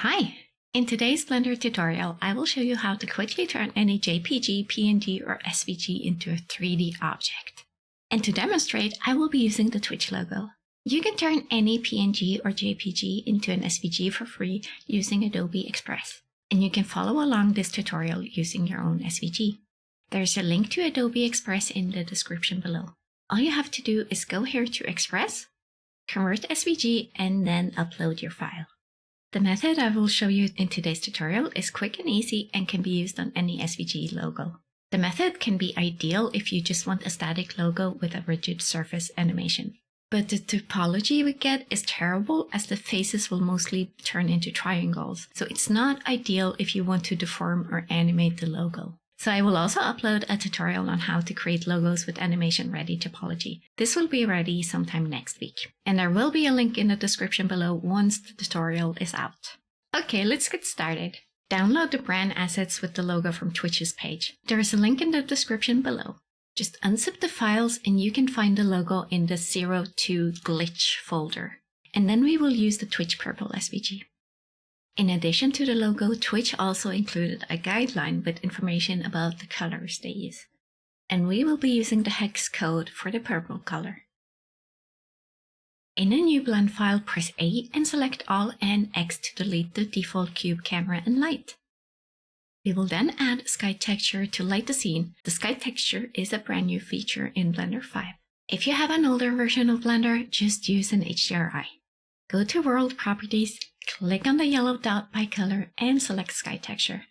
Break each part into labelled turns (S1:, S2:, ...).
S1: Hi! In today's Blender tutorial, I will show you how to quickly turn any JPG, PNG, or SVG into a 3D object. And to demonstrate, I will be using the Twitch logo. You can turn any PNG or JPG into an SVG for free using Adobe Express. And you can follow along this tutorial using your own SVG. There's a link to Adobe Express in the description below. All you have to do is go here to Express, convert SVG, and then upload your file. The method I will show you in today's tutorial is quick and easy and can be used on any SVG logo. The method can be ideal if you just want a static logo with a rigid surface animation. But the topology we get is terrible as the faces will mostly turn into triangles, so it's not ideal if you want to deform or animate the logo. So I will also upload a tutorial on how to create logos with animation-ready topology. This will be ready sometime next week. And there will be a link in the description below once the tutorial is out. Okay, let's get started. Download the brand assets with the logo from Twitch's page. There is a link in the description below. Just unzip the files and you can find the logo in the 02 glitch folder. And then we will use the Twitch purple SVG. In addition to the logo, Twitch also included a guideline with information about the colors they use. And we will be using the hex code for the purple color. In a new blend file, press A and select Alt and X to delete the default cube camera and light. We will then add sky texture to light the scene. The sky texture is a brand new feature in Blender 5. If you have an older version of Blender, just use an HDRI. Go to World Properties, click on the yellow dot by color and select sky texture.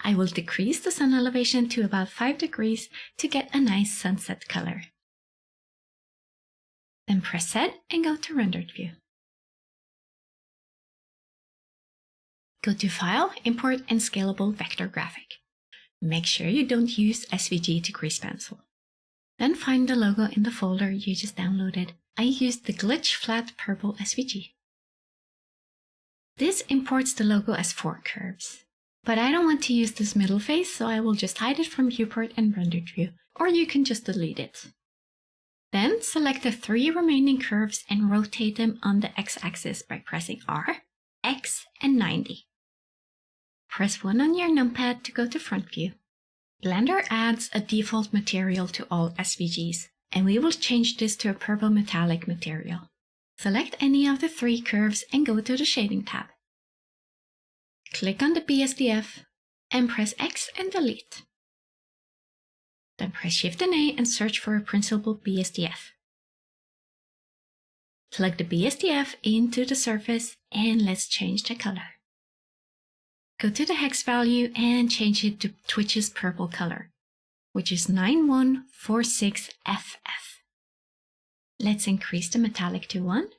S1: I will decrease the sun elevation to about 5 degrees to get a nice sunset color. Then press Set and go to Rendered View. Go to File, Import and Scalable Vector Graphic. Make sure you don't use SVG to grease pencil. Then find the logo in the folder you just downloaded. I used the Glitch Flat Purple SVG. This imports the logo as 4 curves. But I don't want to use this middle face, so I will just hide it from Viewport and Rendered View, or you can just delete it. Then select the 3 remaining curves and rotate them on the x-axis by pressing R, X, and 90. Press 1 on your numpad to go to front view. Blender adds a default material to all SVGs, and we will change this to a purple metallic material. Select any of the 3 curves and go to the Shading tab. Click on the BSDF and press X and delete. Then press Shift and A and search for a Principled BSDF. Plug the BSDF into the surface and let's change the color. Go to the hex value and change it to Twitch's purple color, which is 9146FF. Let's increase the metallic to 1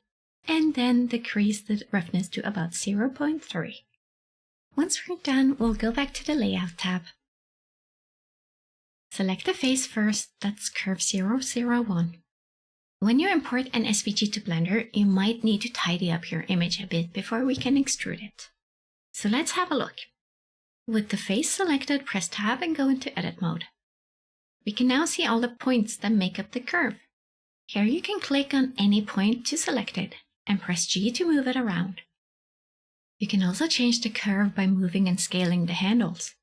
S1: and then decrease the roughness to about 0.3. Once we're done, we'll go back to the Layout tab. Select the face first, that's curve 001. When you import an SVG to Blender, you might need to tidy up your image a bit before we can extrude it. So let's have a look. With the face selected, press Tab and go into Edit mode. We can now see all the points that make up the curve. Here you can click on any point to select it and press G to move it around. You can also change the curve by moving and scaling the handles.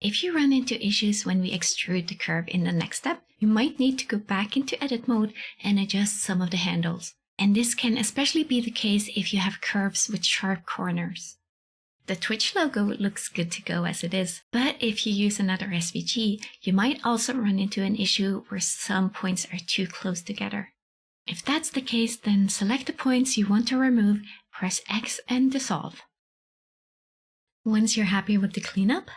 S1: If you run into issues when we extrude the curve in the next step, you might need to go back into Edit mode and adjust some of the handles. And this can especially be the case if you have curves with sharp corners. The Twitch logo looks good to go as it is, but if you use another SVG, you might also run into an issue where some points are too close together. If that's the case, then select the points you want to remove, press X and dissolve. Once you're happy with the cleanup,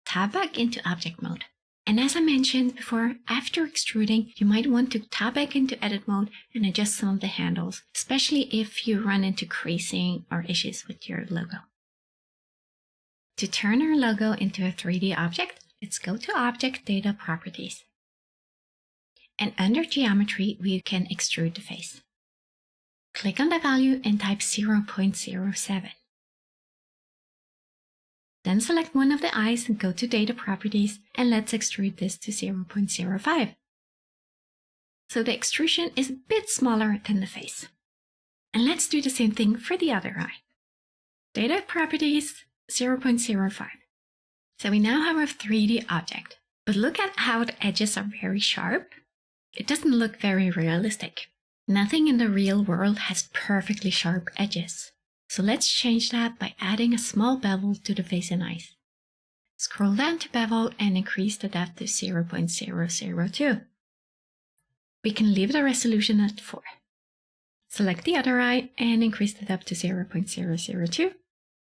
S1: tab back into Object mode. And as I mentioned before, after extruding, you might want to tab back into Edit mode and adjust some of the handles, especially if you run into creasing or issues with your logo. To turn our logo into a 3D object, let's go to Object Data Properties. And under Geometry, we can extrude the face. Click on the value and type 0.07. Then select one of the eyes and go to Data Properties, and let's extrude this to 0.05. So the extrusion is a bit smaller than the face. And let's do the same thing for the other eye. Data properties 0.05. So we now have a 3D object, but look at how the edges are very sharp. It doesn't look very realistic. Nothing in the real world has perfectly sharp edges. So let's change that by adding a small bevel to the face and eyes. Scroll down to bevel and increase the depth to 0.002. We can leave the resolution at 4. Select the other eye and increase the depth to 0.002.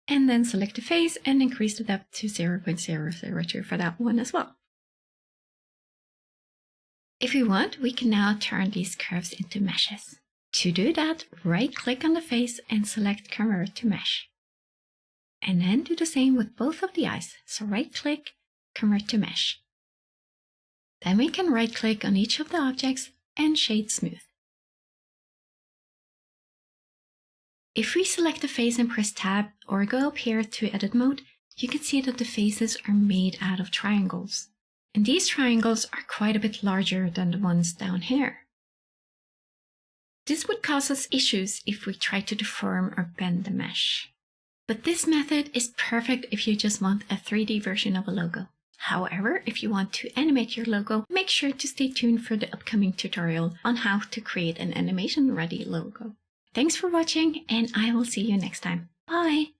S1: And then select the face and increase the depth to 0.002 for that one as well. If we want, we can now turn these curves into meshes. To do that, right-click on the face and select Convert to Mesh. And then do the same with both of the eyes. So right-click, Convert to Mesh. Then we can right-click on each of the objects and Shade Smooth. If we select the face and press Tab or go up here to Edit Mode, you can see that the faces are made out of triangles. And these triangles are quite a bit larger than the ones down here. This would cause us issues if we try to deform or bend the mesh. But this method is perfect if you just want a 3D version of a logo. However, if you want to animate your logo, make sure to stay tuned for the upcoming tutorial on how to create an animation-ready logo. Thanks for watching, and I will see you next time. Bye!